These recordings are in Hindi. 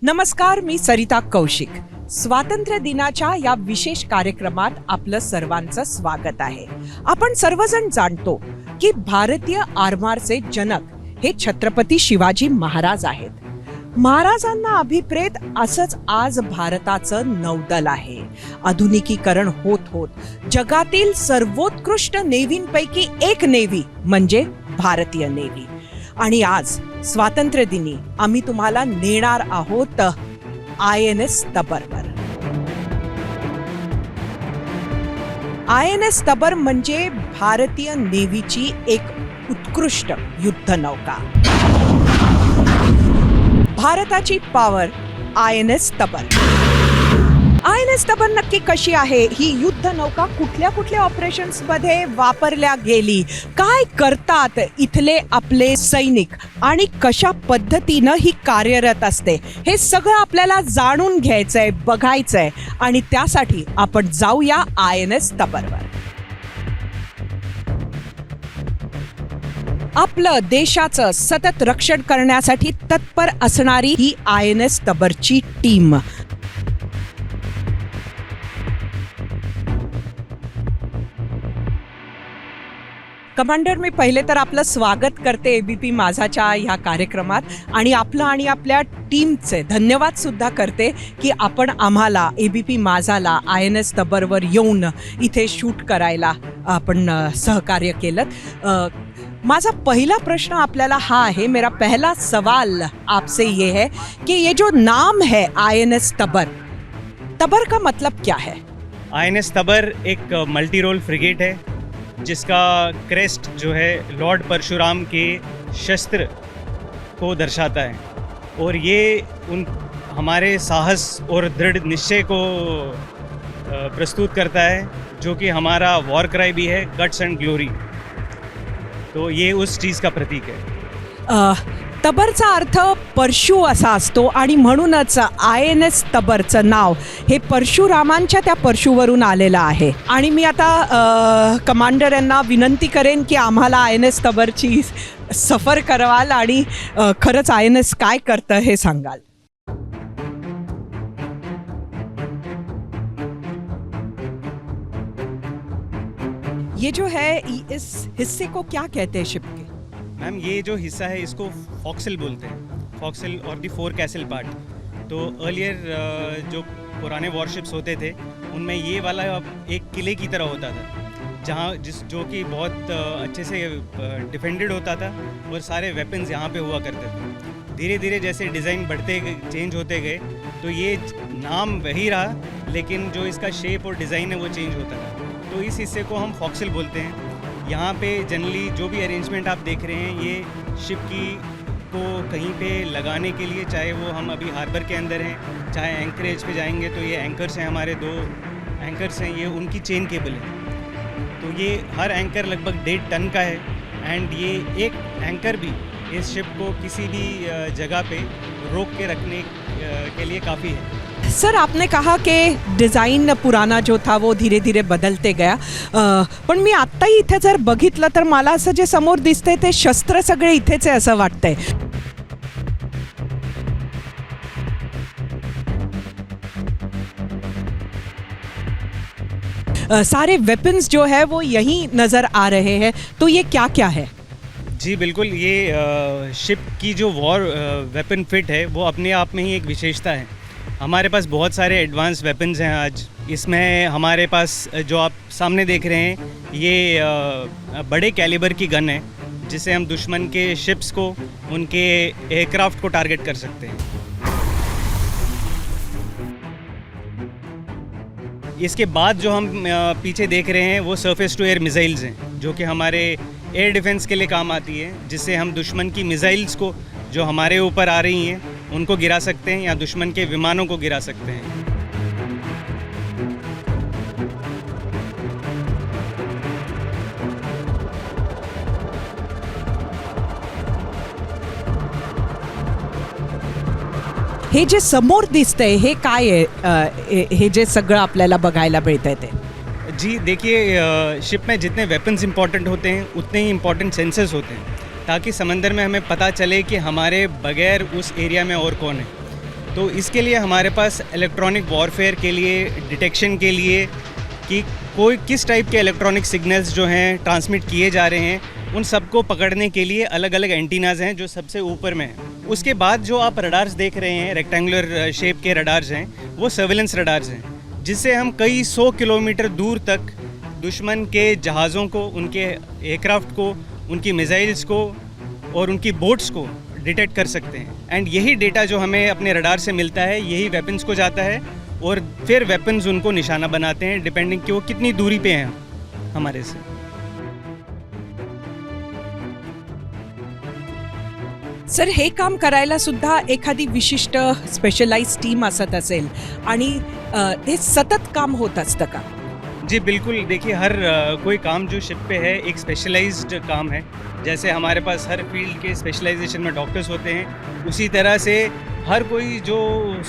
नमस्कार, मी सरिता कौशिक. स्वातंत्र्य दिनाच्या या विशेष कार्यक्रमात आपलं सर्वांचं स्वागत आहे. आपण सर्वजण जाणतो की भारतीय आरमारचे जनक हे छत्रपती शिवाजी महाराज आहेत. महाराजांना अभिप्रेत असंच आज भारताचं नौदल आहे. आधुनिकीकरण होत होत जगातील सर्वोत्कृष्ट नेव्हींपैकी एक नेव्ही म्हणजे भारतीय नेव्ही. आणि आज स्वातंत्र्य दिनी आम्ही तुम्हाला नेणार आहोत INS तबरवर. INS तबर म्हणजे भारतीय नेव्हीची एक उत्कृष्ट युद्धनौका. भारताची पॉवर INS तबर. INS तबर नक्की कशी आहे? ही युद्धनौका कुठल्या कुठल्या ऑपरेशन्स मध्ये वापरल्या गेली, काय करतात इथले आपले सैनिक आणि कशा पद्धतीनं ही कार्यरत असते, हे सगळं आपल्याला जाणून घ्यायचंय, बघायचंय. आणि त्यासाठी आपण जाऊया INS तबरवर. आपलं देशाचं सतत रक्षण करण्यासाठी तत्पर असणारी ही INS तबरची टीम. कमांडर, मी पहिले तर आपलं स्वागत करते ABP माझाच्या ह्या कार्यक्रमात आणि आपलं आणि आपल्या टीमचे धन्यवाद सुद्धा करते की आपण आम्हाला ABP माझाला INS तबरवर येऊन इथे शूट करायला आपण सहकार्य केलं. माझा पहला प्रश्न आपल्याला हा आहे, मेरा पहला सवाल आपसे ये है कि ये जो नाम है INS तबर, तबर का मतलब क्या है? INS तबर एक मल्टी रोल फ्रिगेट है जिसका क्रेस्ट जो है लॉर्ड परशुराम के शस्त्र को दर्शाता है और ये उन हमारे साहस और दृढ़ निश्चय को प्रस्तुत करता है, जो कि हमारा वॉर क्राई भी है, गट्स एंड ग्लोरी. तो ये उस चीज़ का प्रतीक है. तबरचा अर्थ परशु असा असतो आणि म्हणूनच INS तबरचं नाव हे परशुरामांच्या त्या परशुवरून आलेलं आहे. आणि मी आता कमांडर यांना विनंती करेन की आम्हाला INS तबरची सफर करवाल आणि खरंच INS काय करतं हे सांगाल. ये जो है इस हिस्से को क्या कहते हैं शिप के? मैम, ये जो हिस्सा है इसको फॉक्सिल बोलते हैं, फॉक्सिल और दी फोर कैसल पार्ट. तो अर्लियर जो पुराने वॉरशिप्स होते थे उनमें ये वाला एक किले की तरह होता था, जहाँ जो कि बहुत अच्छे से डिफेंडेड होता था और सारे वेपन्स यहाँ पे हुआ करते थे. धीरे धीरे जैसे डिज़ाइन बढ़ते चेंज होते गए तो ये नाम वही रहा, लेकिन जो इसका शेप और डिज़ाइन है वो चेंज होता था. तो इस हिस्से को हम फॉक्सिल बोलते हैं. यहाँ पे जनरली जो भी अरेंजमेंट आप देख रहे हैं, ये शिप की को कहीं पे लगाने के लिए, चाहे वो हम अभी हार्बर के अंदर हैं, चाहे एंकरेज पे जाएंगे तो ये एंकर्स हैं, हमारे 2 एंकर्स हैं, ये उनकी चेन केबल है. तो ये हर एंकर लगभग 1.5 टन का है. एंड ये एक एंकर भी इस शिप को किसी भी जगह पे रोक के रखने के लिए काफ़ी है. सर, आपने कहा कि डिज़ाइन पुराना जो था वो धीरे धीरे बदलते गया, पण मी आत्ताही इथे जर बघितलं तर मला असं जे समोर दिसतंय ते शस्त्र सगळे इथेच आहे असं वाटतंय. सारे वेपन्स जो है वो यहीं नज़र आ रहे हैं, तो ये क्या क्या है? जी बिल्कुल, ये शिप की जो वॉर वेपन फिट है वो अपने आप में ही एक विशेषता है. हमारे पास बहुत सारे एडवांस वेपन्स हैं आज. इसमें हमारे पास जो आप सामने देख रहे हैं ये बड़े कैलिबर की गन है, जिससे हम दुश्मन के शिप्स को, उनके एयरक्राफ्ट को टारगेट कर सकते हैं. इसके बाद जो हम पीछे देख रहे हैं वो सरफेस टू एयर मिसाइल्स हैं, जो कि हमारे एयर डिफेंस के लिए काम आती है, जिससे हम दुश्मन की मिसाइल्स को जो हमारे ऊपर आ रही हैं उनको गिरा सकते हैं या दुश्मन के विमानों को गिरा सकते हैं. हे जे समोर दिसतंय हे काय आहे? हे जे सगळं आपल्याला बघायला मिळतंय ते? जी देखिए, शिप में जितने वेपन्स इंपॉर्टेंट होते हैं उतने ही इंपॉर्टेंट सेंसर्स होते हैं, ताकि समंदर में हमें पता चले कि हमारे बगैर उस एरिया में और कौन है. तो इसके लिए हमारे पास इलेक्ट्रॉनिक वॉरफेयर के लिए, डिटेक्शन के लिए कि कोई किस टाइप के इलेक्ट्रॉनिक सिग्नल्स जो हैं ट्रांसमिट किए जा रहे हैं, उन सबको पकड़ने के लिए अलग अलग एंटीनाज हैं जो सबसे ऊपर में हैं। उसके बाद जो आप रडार्स देख रहे हैं, रेक्टेंगुलर शेप के रडार्स हैं, वो सर्विलेंस रडार्स हैं, जिससे हम कई 100 किलोमीटर दूर तक दुश्मन के जहाज़ों को, उनके एयरक्राफ्ट को, उनकी मिसाइल्स को और उनकी बोट्स को डिटेक्ट कर सकते हैं। एंड यही डेटा जो हमें अपने रडार से मिलता है, यही वेपन्स को जाता है और फिर वेपन्स उनको निशाना बनाते हैं, डिपेंडिंग कि वो कितनी दूरी पे हैं हमारे से। सर, हे काम करायला सुद्धा एखादी विशिष्ट स्पेशलाइज टीम असत असेल आणि हे सतत काम होत असतं का? जी बिल्कुल, देखिए हर कोई काम जो शिप पे है एक स्पेशलाइज्ड काम है। जैसे हमारे पास हर फील्ड के स्पेशलाइजेशन में डॉक्टर्स होते हैं, उसी तरह से हर कोई जो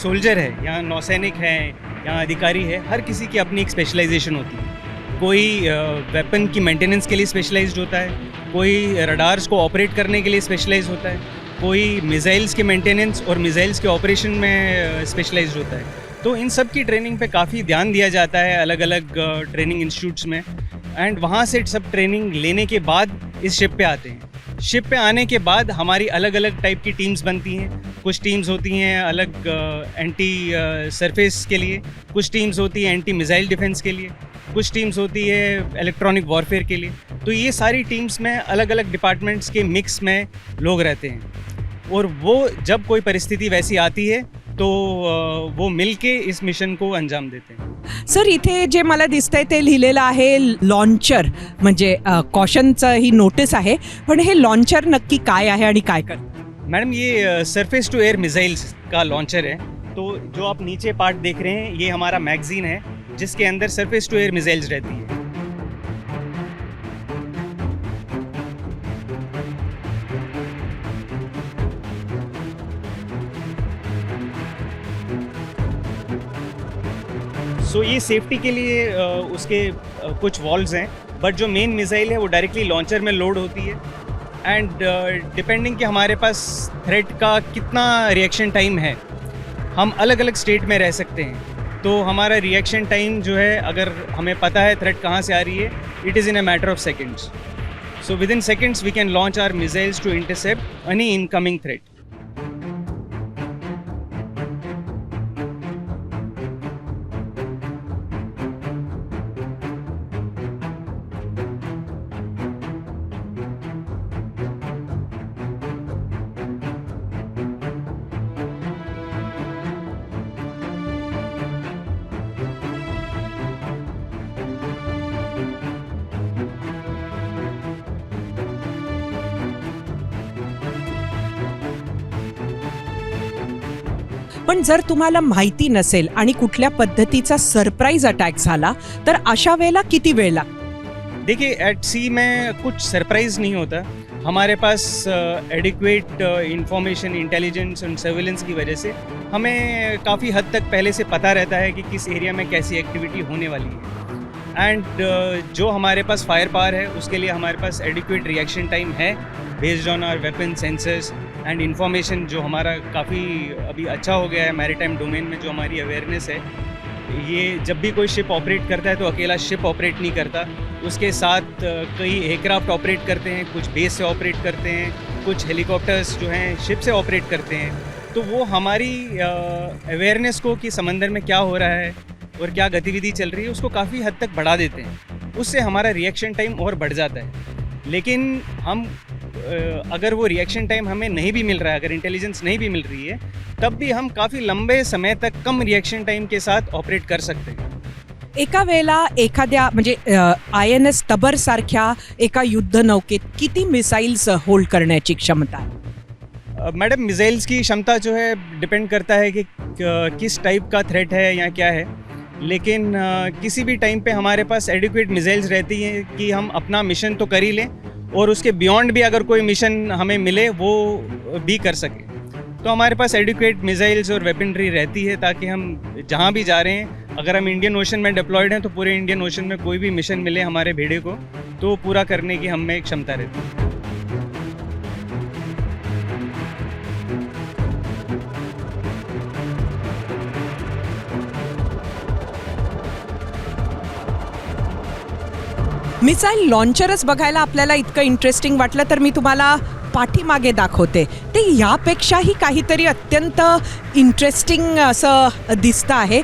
सोल्जर है या नौसैनिक है या अधिकारी है, हर किसी की अपनी एक स्पेशलाइजेशन होती है। कोई वेपन की मेंटेनेंस के लिए स्पेशलाइज्ड होता है, कोई रडार्स को ऑपरेट करने के लिए स्पेशलाइज होता है, कोई मिसाइल्स के मेंटेनेंस और मिसाइल्स के ऑपरेशन में स्पेशलाइज्ड होता है। तो इन सब की ट्रेनिंग पे काफ़ी ध्यान दिया जाता है अलग अलग ट्रेनिंग इंस्टीट्यूट्स में। एंड वहाँ से सब ट्रेनिंग लेने के बाद इस शिप पे आते हैं। शिप पे आने के बाद हमारी अलग अलग टाइप की टीम्स बनती हैं। कुछ टीम्स होती हैं अलग एंटी सरफेस के लिए, कुछ टीम्स होती हैं एंटी मिसाइल डिफेंस के लिए, कुछ टीम्स होती है इलेक्ट्रॉनिक वॉरफेयर के लिए। तो ये सारी टीम्स में अलग अलग डिपार्टमेंट्स के मिक्स में लोग रहते हैं और वो जब कोई परिस्थिति वैसी आती है तो वो मिलके इस मिशन को अंजाम देते हैं। सर, इथे जे मला दिसतंय ते लिहिलेलं आहे लॉन्चर, म्हणजे कॉशनचं ही नोटीस आहे, पण हे लॉन्चर नक्की काय आहे आणि काय करतं? मैडम, ये सरफेस टू एयर मिसाइल्स का लॉन्चर है। तो जो आप नीचे पार्ट देख रहे हैं, ये हमारा मैगजीन है जिसके अंदर सरफेस टू एयर मिसाइल्स रहती है। सो ये सेफ्टी के लिए उसके कुछ वॉल्व्स हैं, बट जो मेन मिसाइल है वो डायरेक्टली लॉन्चर में लोड होती है। एंड डिपेंडिंग कि हमारे पास थ्रेट का कितना रिएक्शन टाइम है, हम अलग अलग स्टेट में रह सकते हैं। तो हमारा रिएक्शन टाइम जो है, अगर हमें पता है थ्रेट कहाँ से आ रही है, it is in a matter of seconds. So within seconds we can launch our missiles to intercept any incoming threat. पण जर तुम्हाला माहिती नसेल आणि कुठल्या पद्धतीचा सरप्राईज अटॅक झाला तर अशा वेळेला किती वेळ लागतो? देखिए, एट सी में कुछ सरप्राइज नहीं होता। हमारे पास adequate information, intelligence and surveillance की वजह से हमें काफ़ी हद तक पहले से पता रहता है कि किस एरिया में कैसी एक्टिविटी होने वाली है। एंड जो हमारे पास फायर पावर है, उसके लिए हमारे पास एडिक्वेट रिएक्शन टाइम है based on our weapon, sensors and information, जो हमारा काफ़ी अभी अच्छा हो गया है मैरीटाइम डोमेन में। जो हमारी अवेयरनेस है, ये जब भी कोई शिप ऑपरेट करता है तो अकेला शिप ऑपरेट नहीं करता, उसके साथ कई एयरक्राफ्ट ऑपरेट करते हैं, कुछ बेस से ऑपरेट करते हैं, कुछ हेलीकॉप्टर्स जो हैं शिप से ऑपरेट करते हैं। तो वो हमारी अवेयरनेस को कि समंदर में क्या हो रहा है और क्या गतिविधि चल रही है, उसको काफ़ी हद तक बढ़ा देते हैं। उससे हमारा रिएक्शन टाइम और बढ़ जाता है। लेकिन हम अगर वो रिएक्शन टाइम हमें नहीं भी मिल रहा है, अगर इंटेलिजेंस नहीं भी मिल रही है, तब भी हम काफ़ी लंबे समय तक कम रिएक्शन टाइम के साथ ऑपरेट कर सकते हैं। एका वेळेला एखाद्या म्हणजे INS तबर सारख्या एका युद्ध नौकेत किती मिसाइल्स होल्ड करण्याची क्षमता आहे? मैडम, मिसाइल्स की क्षमता जो है डिपेंड करता है कि किस टाइप का थ्रेट है या क्या है। लेकिन किसी भी टाइम पे हमारे पास एडिक्वेट मिसाइल्स रहती हैं कि हम अपना मिशन तो कर ही लें और उसके बियॉन्ड भी अगर कोई मिशन हमें मिले वो भी कर सके। तो हमारे पास एडिक्वेट मिसाइल्स और वेपनरी रहती है ताकि हम जहाँ भी जा रहे हैं, अगर हम इंडियन ओशन में डिप्लॉयड हैं तो पूरे इंडियन ओशन में कोई भी मिशन मिले हमारे भेड़े को, तो पूरा करने की हम में एक क्षमता रहती है। मिसाईल लॉन्चरच बघायला आपल्याला इतकं इंटरेस्टिंग वाटलं तर मी तुम्हाला पाठीमागे दाखवते. ते यापेक्षाही काहीतरी अत्यंत इंटरेस्टिंग असं दिसतं आहे.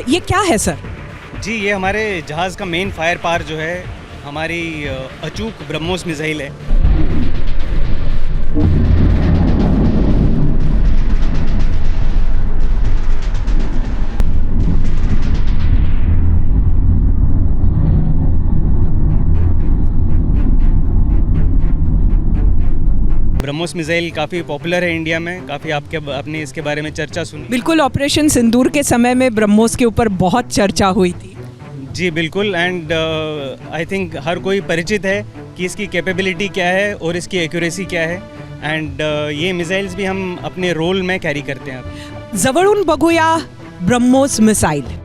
ये क्या है सर? जी, ये हमारे जहाज़ का मेन फायर पावर जो है हमारी अचूक ब्रह्मोस मिसाइल है. ब्रह्मोस मिसाइल काफ़ी पॉपुलर है इंडिया में. काफ़ी आपने इसके बारे में चर्चा सुनी. बिल्कुल, ऑपरेशन सिंदूर के समय में ब्रह्मोस के ऊपर बहुत चर्चा हुई थी. जी बिल्कुल. एंड आई थिंक हर कोई परिचित है कि इसकी कैपेबिलिटी क्या है और इसकी एक्यूरेसी क्या है. एंड ये मिसाइल्स भी हम अपने रोल में कैरी करते हैं. जवळून बघूया ब्रह्मोस मिसाईल.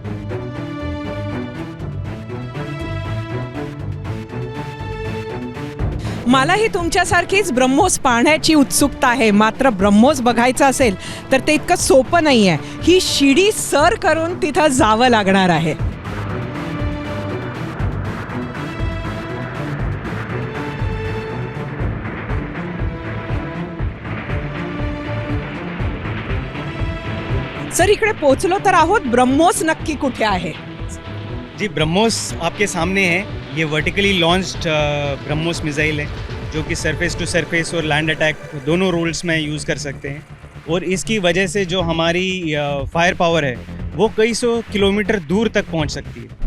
मलाही तुमच्यासारखीच ब्रह्मोस पाहण्याची उत्सुकता आहे. मात्र ब्रह्मोस बघायचं असेल तर ते इतकं सोपं नाही आहे. ही शिडी सर करून तिथं जावं लागणार आहे. सर, इकडे पोहोचलो तर आहोत. ब्रह्मोस नक्की कुठे आहे? जी, ब्रह्मोस आपके सामने है. ये वर्टिकली लॉन्च्ड ब्रह्मोस मिसाइल है जो कि सरफेस टू सरफेस और लैंड अटैक दोनों रोल्स में यूज़ कर सकते हैं. और इसकी वजह से जो हमारी फायर पावर है वो कई सौ किलोमीटर दूर तक पहुंच सकती है.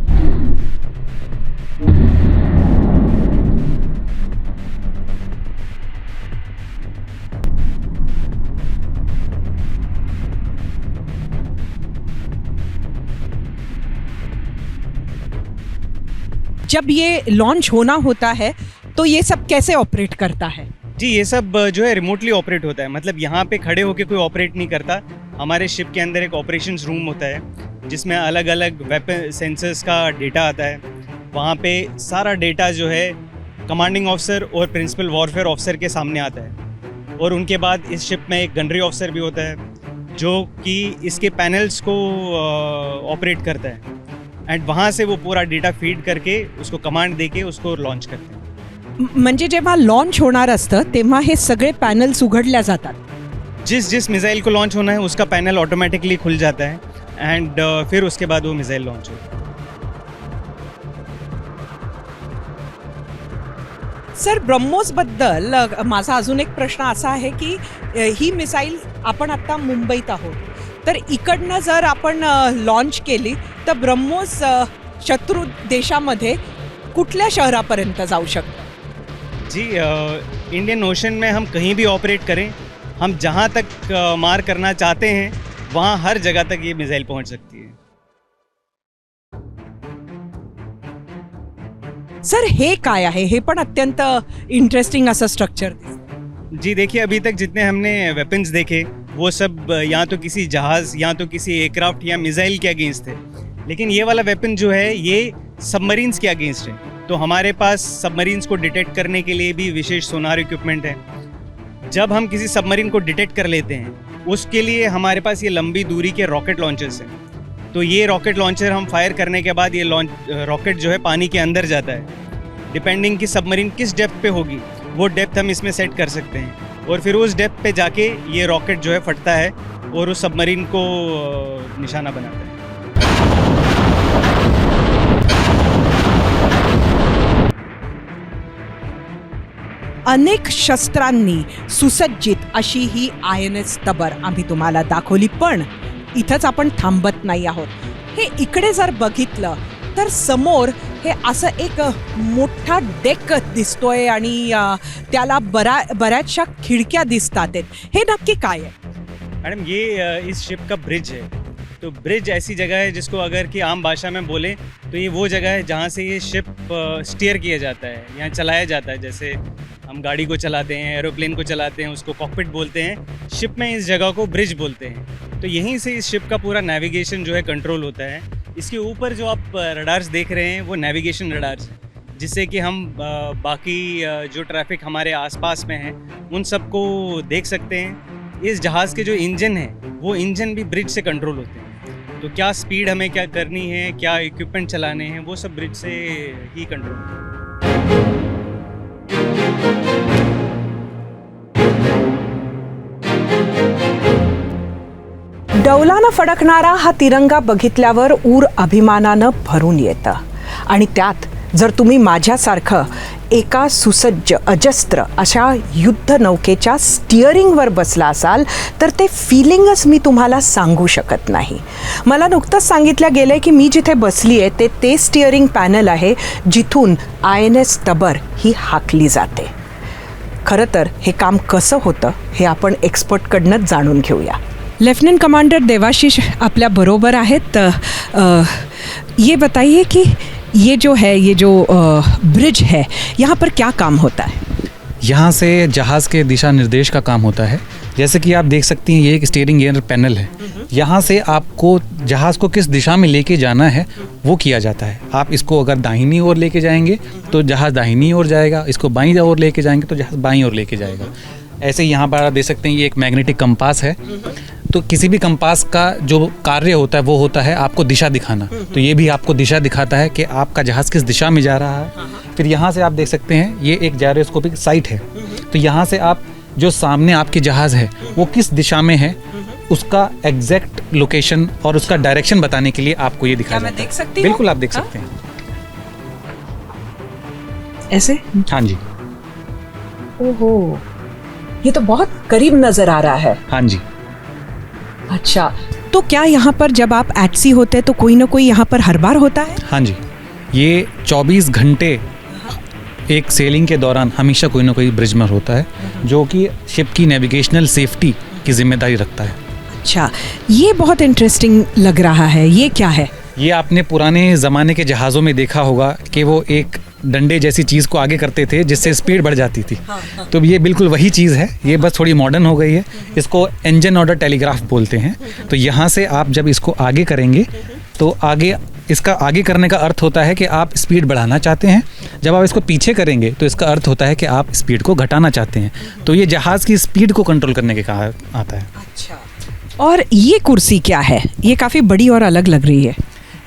जब ये लॉन्च होना होता है तो ये सब कैसे ऑपरेट करता है? जी, ये सब जो है रिमोटली ऑपरेट होता है. मतलब यहाँ पे खड़े होके कोई ऑपरेट नहीं करता. हमारे शिप के अंदर एक ऑपरेशंस रूम होता है जिसमें अलग अलग वेपन सेंसर्स का डेटा आता है. वहाँ पे सारा डेटा जो है कमांडिंग ऑफिसर और प्रिंसिपल वॉरफेयर ऑफिसर के सामने आता है. और उनके बाद इस शिप में एक गनरी ऑफिसर भी होता है जो कि इसके पैनल्स को ऑपरेट करता है. एंड वहाँ से वो पूरा डेटा फीड करके उसको कमांड देके उसको लॉन्च करते हैं. म्हणजे जेव्हा लॉन्च होणार असतं तेव्हा हे सगळे पॅनल्स उघडल्या जातात. जिस मिसाइल को लॉन्च होना है उसका पैनल ऑटोमेटिकली खुल जाता है. एंड फिर उसके बाद वो मिसाइल लॉन्च होता है. सर, ब्रह्मोसबद्दल माझा अजून एक प्रश्न असा आहे की ही मिसाईल आपण आत्ता मुंबईत आहोत, तर इकडनं जर आपण लॉन्च केली तर ब्रह्मोस शत्रू देशामध्ये कुठल्या शहरापर्यंत जाऊ शकतं? जी, इंडियन ओशन में हम कहीं भी ऑपरेट करें, हम जहाँ तक मार करना चाहते हैं वहाँ हर जगह तक ये मिसाइल पहुँच सकती है. सर, हे काय आहे? हे पण अत्यंत इंटरेस्टिंग असं स्ट्रक्चर. जी देखिए, अभी तक जितने हमने वेपन्स देखे वो सब या तो किसी जहाज़ या तो किसी एयरक्राफ्ट या मिसाइल के अगेंस्ट थे. लेकिन ये वाला वेपन जो है ये सबमरीन्स के अगेंस्ट है. तो हमारे पास सबमरीन्स को डिटेक्ट करने के लिए भी विशेष सोनार इक्विपमेंट है. जब हम किसी सबमरीन को डिटेक्ट कर लेते हैं उसके लिए हमारे पास ये लंबी दूरी के रॉकेट लॉन्चर्स हैं. तो ये रॉकेट लॉन्चर हम फायर करने के बाद ये रॉकेट जो है पानी के अंदर जाता है. डिपेंडिंग कि सबमरीन किस डेप्थ पे होगी वो डेप्थ हम इसमें सेट कर सकते हैं. और फिर उस डेप्थ पे जाके ये रॉकेट जो है फटता है और उस सबमरीन को निशाना बनाता है. अनेक शस्त्रांनी सुसज्जित अशी ही INS तबर आम्ही तुम्हाला दाखवली. पण इथंच आपण थांबत नाही आहोत. हे इकडे जर बघितलं तर समोर हे असं एक मोठा डेक दिसतोय आणि त्याला बऱ्याचशा खिडक्या दिसतात. हे नक्की काय आहे? मैडम, ये इस शिप का ब्रिज है. तो ब्रिज ऐसी जगह है जिसको अगर कि आम भाषा में बोलें तो ये वो जगह है जहाँ से ये शिप स्टीयर किया जाता है, यहाँ चलाया जाता है. जैसे हम गाड़ी को चलाते हैं, एरोप्लेन को चलाते हैं, उसको कॉकपिट बोलते हैं. शिप में इस जगह को ब्रिज बोलते हैं. तो यहीं से इस शिप का पूरा नेविगेशन जो है कंट्रोल होता है. इसके ऊपर जो आप रडार्स देख रहे हैं वो नेविगेशन रडार्स हैं, जिससे कि हम बाकी जो ट्रैफिक हमारे आसपास में है उन सबको देख सकते हैं. इस जहाज़ के जो इंजन हैं वो इंजन भी ब्रिज से कंट्रोल होते हैं. तो क्या स्पीड हमें क्या करनी है, क्या इक्विपमेंट चलाने हैं, वो सब ब्रिज से ही कंट्रोल होता है. डौलानं फडकणारा हा तिरंगा बघितल्यावर ऊर अभिमानानं भरून येतं आणि त्यात जर तुम्ही माझ्यासारखं एका सुसज्ज अजस्त्र अशा युद्ध नौकेच्या स्टिअरिंगवर बसला असाल तर ते फिलिंगच मी तुम्हाला सांगू शकत नाही. मला नुकतंच सांगितलं गेलं की मी जिथे बसली आहे ते स्टिअरिंग पॅनल आहे जिथून INS तबर ही हाकली जाते. खरं तर हे काम कसं होतं हे आपण एक्सपर्टकडनंच जाणून घेऊया. लेफ्टिनेंट कमांडर देवाशीष आपल्या बरोबर आहेत. ये बताइए कि ये जो ब्रिज है यहाँ पर क्या काम होता है? यहाँ से जहाज़ के दिशा निर्देश का काम होता है. जैसे कि आप देख सकती हैं ये एक स्टीयरिंग गियर पैनल है. यहाँ से आपको जहाज़ को किस दिशा में लेके जाना है वो किया जाता है. आप इसको अगर दाहिनी ओर लेके जाएंगे तो जहाज़ दाहिनी ओर जाएगा, इसको बाईं ओर लेके जाएंगे तो जहाज़ बाईं ओर लेके जाएगा. ऐसे यहाँ पर आप देख सकते हैं ये एक मैग्नेटिक कंपास है. तो किसी भी कंपास का जो कार्य होता है वो होता है आपको दिशा दिखाना. तो ये भी आपको दिशा दिखाता है कि आपका जहाज़ किस दिशा में जा रहा है. फिर यहाँ से आप देख सकते हैं ये एक जायरोस्कोपिक साइट है. तो यहाँ से आप जो सामने आपके जहाज़ है वो किस दिशा में है उसका एग्जैक्ट लोकेशन और उसका डायरेक्शन बताने के लिए आपको ये दिखाया जाता है. देख सकती बिल्कुल आप देख सकते हैं. ऐसे? हाँ जी. ओहो, ये तो बहुत करीब नजर आ रहा है. हाँ जी. अच्छा, तो क्या यहाँ पर जब आप एट सी होते हैं तो कोई ना कोई यहाँ पर हर बार होता है? हाँ जी. ये 24 घंटे एक सेलिंग के दौरान हमेशा कोई ना कोई ब्रिजमर होता है जो कि शिप की नेविगेशनल सेफ्टी की जिम्मेदारी रखता है. अच्छा, ये बहुत इंटरेस्टिंग लग रहा है. ये क्या है? ये आपने पुराने ज़माने के जहाज़ों में देखा होगा कि वो एक डंडे जैसी चीज़ को आगे करते थे जिससे स्पीड बढ़ जाती थी. तो ये बिल्कुल वही चीज़ है. ये बस थोड़ी मॉडर्न हो गई है. इसको इंजन ऑर्डर टेलीग्राफ बोलते हैं. तो यहाँ से आप जब इसको आगे करेंगे तो आगे इसका आगे करने का अर्थ होता है कि आप स्पीड बढ़ाना चाहते हैं. जब आप इसको पीछे करेंगे तो इसका अर्थ होता है कि आप स्पीड को घटाना चाहते हैं. तो ये जहाज़ की स्पीड को कंट्रोल करने के कहा आता है. अच्छा, और ये कुर्सी क्या है? ये काफ़ी बड़ी और अलग लग रही है.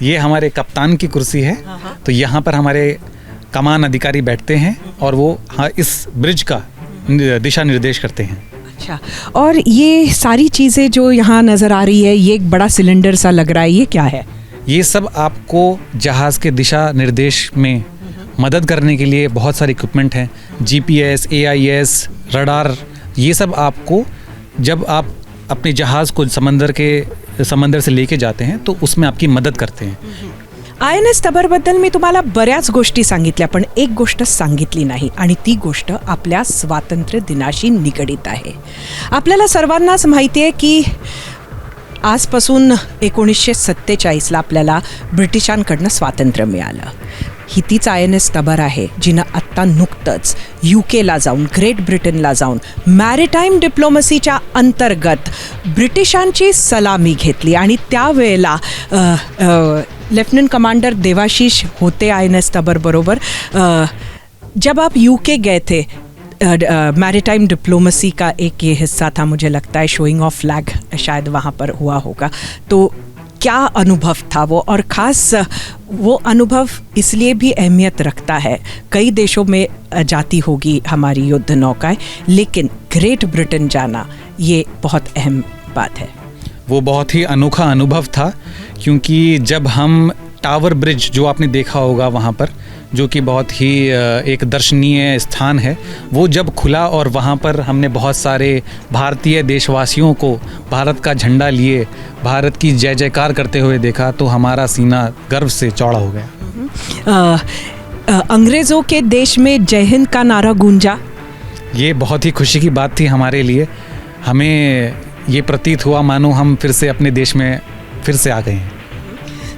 ये हमारे कप्तान की कुर्सी है. तो यहाँ पर हमारे कमान अधिकारी बैठते हैं और वो इस ब्रिज का दिशा निर्देश करते हैं. अच्छा, और ये सारी चीज़ें जो यहाँ नज़र आ रही है, ये एक बड़ा सिलेंडर सा लग रहा है, ये क्या है? ये सब आपको जहाज़ के दिशा निर्देश में मदद करने के लिए बहुत सारे इक्विपमेंट हैं. GPS, AIS, रडार, ये सब आपको जब आप अपने जहाज़ को समंदर से लेके जाते हैं तो उसमें आपकी मदद करते हैं. INS तबरबद्दल मी तुम्हाला बऱ्याच गोष्टी सांगितल्या, पण एक गोष्ट सांगितली नाही आणि ती गोष्ट आपल्या स्वातंत्र्य दिनाशी निगडीत आहे. आपल्याला सर्वांनाच माहिती आहे की आजपासून 1947ला आपल्याला ब्रिटिशांकडनं स्वातंत्र्य मिळालं. ही तीच INS तबर आहे जिनं आत्ता नुकतंच UKला जाऊन, ग्रेट ब्रिटनला जाऊन मॅरिटाईम डिप्लोमसीच्या अंतर्गत ब्रिटिशांची सलामी घेतली. आणि त्यावेळेला लेफ्टिनेंट कमांडर देवाशीष होते INS तबर बरोबर. जब आप UK गए थे, मैरिटाइम डिप्लोमेसी का एक ये हिस्सा था, मुझे लगता है शोइंग ऑफ फ्लैग शायद वहाँ पर हुआ होगा. तो क्या अनुभव था वो, और ख़ास वो अनुभव इसलिए भी अहमियत रखता है. कई देशों में जाती होगी हमारी युद्ध नौकाएं, लेकिन ग्रेट ब्रिटेन जाना ये बहुत अहम बात है. वो बहुत ही अनोखा अनुभव था क्योंकि जब हम टावर ब्रिज जो आपने देखा होगा वहाँ पर, जो कि बहुत ही एक दर्शनीय स्थान है, वो जब खुला और वहाँ पर हमने बहुत सारे भारतीय देशवासियों को भारत का झंडा लिए भारत की जय जयकार करते हुए देखा तो हमारा सीना गर्व से चौड़ा हो गया. अंग्रेज़ों के देश में जय हिंद का नारा गूंजा. ये बहुत ही खुशी की बात थी हमारे लिए. हमें ये प्रतीत हुआ मानो हम फिर से अपने देश में फिर से आ गए हैं.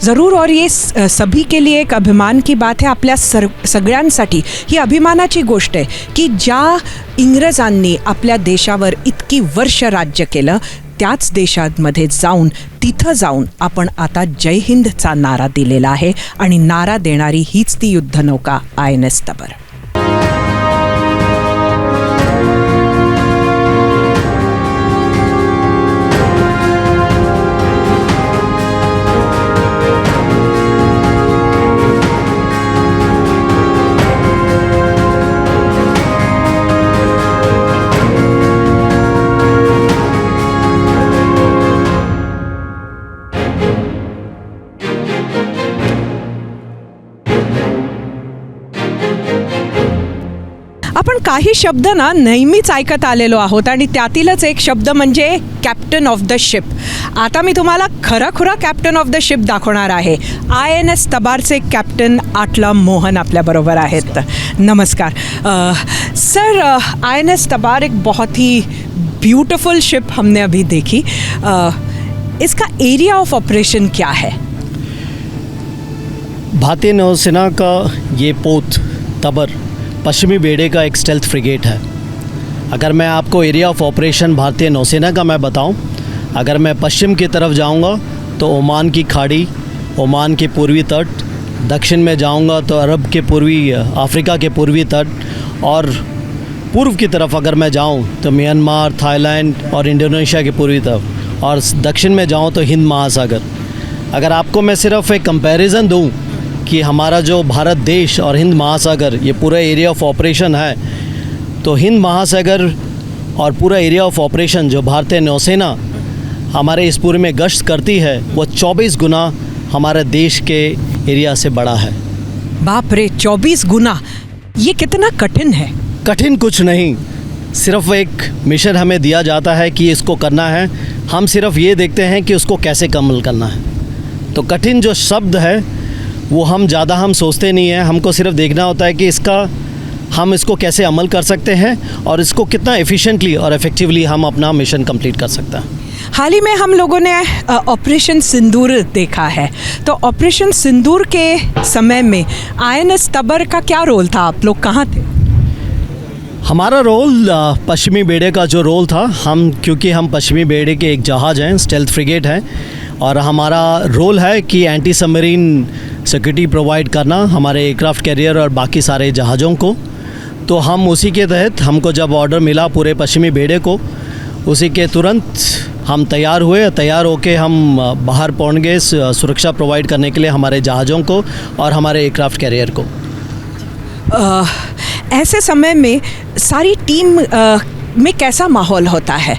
जरूर, और ये सभी के लिए एक अभिमान की बात है. आपल्या सगळ्यांसाठी ही अभिमानाची गोष्ट आहे की ज्या इंग्रजांनी आपल्या देशावर इतकी वर्ष राज्य केलं त्याच देशांमध्ये जाऊन तिथं जाऊन आपण आता जय हिंदचा नारा दिलेला आहे. आणि नारा देणारी हीच ती युद्धनौका INS तबर. आपण काही शब्द ना नेहमीच ऐकत आलेलो आहोत आणि त्यातीलच एक शब्द म्हणजे कॅप्टन ऑफ द शिप. आता मी तुम्हाला खरा कॅप्टन ऑफ द शिप दाखवणार आहे. INS तबारचे कॅप्टन आटला मोहन आपल्याबरोबर आहेत. नमस्कार सर. INS तबार एक बहुत ही ब्यूटीफुल शिप हमने अभी देखी. इसका एरिया ऑफ ऑपरेशन क्या है? भारतीय नौसेना का ये पोत तबर पश्चिमी बेड़े का एक स्टेल्थ फ्रिगेट है. अगर मैं आपको एरिया ऑफ ऑपरेशन भारतीय नौसेना का मैं बताऊं, अगर मैं पश्चिम की तरफ जाऊंगा तो ओमान की खाड़ी, ओमान के पूर्वी तट, दक्षिण में जाऊंगा तो अरब के पूर्वी, अफ्रीका के पूर्वी तट, और पूर्व की तरफ अगर मैं जाऊं तो म्यांमार, थाईलैंड और इंडोनेशिया के पूर्वी तरफ, और दक्षिण में जाऊं तो हिंद महासागर. अगर आपको मैं सिर्फ एक कंपैरिजन दूं कि हमारा जो भारत देश और हिंद महासागर ये पूरा एरिया ऑफ ऑपरेशन है, तो हिंद महासागर और पूरा एरिया ऑफ ऑपरेशन जो भारतीय नौसेना हमारे इस पूरे में गश्त करती है वो 24 गुना हमारे देश के एरिया से बड़ा है. बाप रे, 24 गुना. ये कितना कठिन है? कठिन कुछ नहीं, सिर्फ एक मिशन हमें दिया जाता है कि इसको करना है. हम सिर्फ ये देखते हैं कि उसको कैसे कमल करना है. तो कठिन जो शब्द है वो हम सोचते नहीं हैं. हमको सिर्फ देखना होता है कि हम इसको कैसे अमल कर सकते हैं और इसको कितना एफिशिएंटली और इफ़ेक्टिवली हम अपना मिशन कंप्लीट कर सकते हैं. हाल ही में हम लोगों ने ऑपरेशन सिंदूर देखा है. तो ऑपरेशन सिंदूर के समय में INS तबर का क्या रोल था? आप लोग कहाँ थे? हमारा रोल पश्चिमी बेड़े का जो रोल था, क्योंकि हम पश्चिमी बेड़े के एक जहाज़ हैं, स्टेल्थ फ्रिगेट हैं, और हमारा रोल है कि एंटी सबमरीन सिक्योरिटी प्रोवाइड करना हमारे एयरक्राफ्ट कैरियर और बाकी सारे जहाज़ों को. तो हम उसी के तहत, हमको जब ऑर्डर मिला पूरे पश्चिमी बेड़े को, उसी के तुरंत हम तैयार हुए. तैयार होके हम बाहर पहुंच गए सुरक्षा प्रोवाइड करने के लिए हमारे जहाज़ों को और हमारे एयरक्राफ्ट कैरियर को. ऐसे समय में सारी टीम में कैसा माहौल होता है?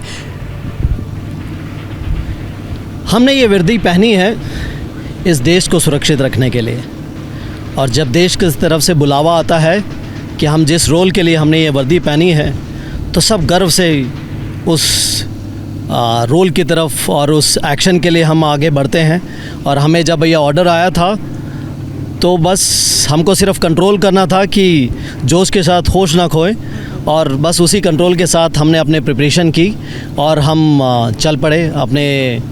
हमने ये वर्दी पहनी है इस देश को सुरक्षित रखने के लिए, और जब देश की तरफ से बुलावा आता है कि हम जिस रोल के लिए हमने ये वर्दी पहनी है, तो सब गर्व से उस रोल की तरफ और उस एक्शन के लिए हम आगे बढ़ते हैं. और हमें जब ये ऑर्डर आया था तो बस हमको सिर्फ कंट्रोल करना था कि जोश के साथ होश ना खोए, और बस उसी कंट्रोल के साथ हमने अपने प्रिपरेशन की और हम चल पड़े अपने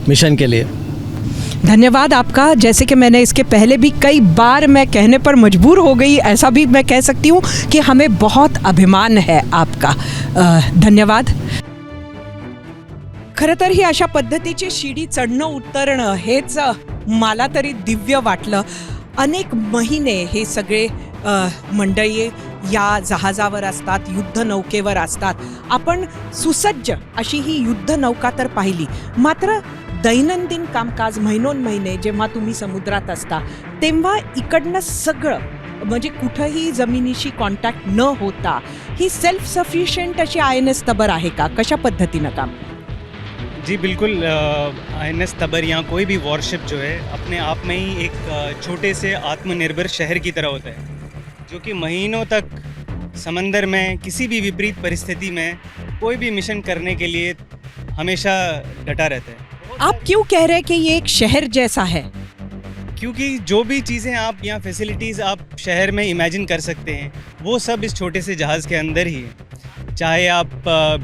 मिशन के लिए. धन्यवाद आपका. जैसे कि मैंने इसके पहले भी कई बार मैं कहने पर मजबूर हो गई, ऐसा भी मैं कह सकती हूँ कि हमें बहुत अभिमान है आपका. धन्यवाद. खरं तर ही अशा पद्धतीची शिडी चढणं उतरणं हेच मला तरी दिव्य वाटलं. अनेक महिने हे सगळे मंडळी या जहाजावर असतात, युद्धनौकेवर असतात. आपण सुसज्ज अशी ही युद्धनौका तर पाहिली, मात्र दैनंदिन कामकाज महिनोन्महिने जेव्हा तुम्ही समुद्रात असता तेव्हा इकडनं सगळं म्हणजे कुठंही जमिनीशी कॉन्टॅक्ट न होता ही सेल्फ सफिशियंट अशी INS तबर आहे का? कशा पद्धतीनं काम? जी बिल्कुल. INS तबर या कोई भी वॉरशिप जो है अपने आप में ही एक छोटे से आत्मनिर्भर शहर की तरह होता है, जो कि महीनों तक समंदर में किसी भी विपरीत परिस्थिति में कोई भी मिशन करने के लिए हमेशा डटा रहता है. आप क्यों कह रहे हैं कि ये एक शहर जैसा है? क्योंकि जो भी चीज़ें आप यहाँ फैसिलिटीज़ आप शहर में इमेजिन कर सकते हैं वो सब इस छोटे से जहाज़ के अंदर ही है. चाहे आप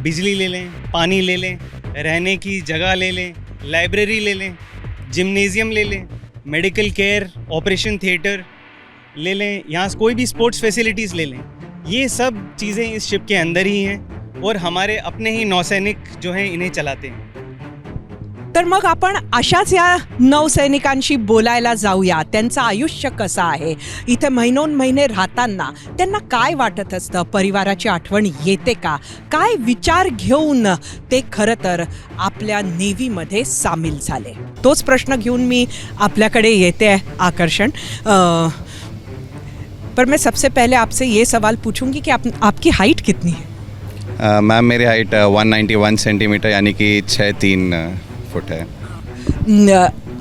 बिजली ले लें, पानी ले लें, रहने की जगह ले लें, लाइब्रेरी ले लें, जिम्नेजियम ले लें, मेडिकल केयर, ऑपरेशन थिएटर ले लें, यहाँ कोई भी स्पोर्ट्स फैसिलिटीज़ ले लें, ये सब चीज़ें इस शिप के अंदर ही हैं और हमारे अपने ही नौसैनिक जो हैं इन्हें चलाते हैं. तर मग आपण अशाच या नौसैनिकांशी बोलायला जाऊया. त्यांचं आयुष्य कसं आहे, इथे महिनोन्महिने राहताना त्यांना काय वाटत असतं, परिवाराची आठवण येते का, काय विचार घेऊन ते खरं तर आपल्या नेव्हीमध्ये सामील झाले, तोच प्रश्न घेऊन मी आपल्याकडे येते आकर्षण. पर मैं सबसे पहले आपसे ये सवाल पूछूंगी कि आपकी हाइट कितनी है? मैम मेरी हाइट 191 सेंटीमीटर यानी कि 6'3" फुट है.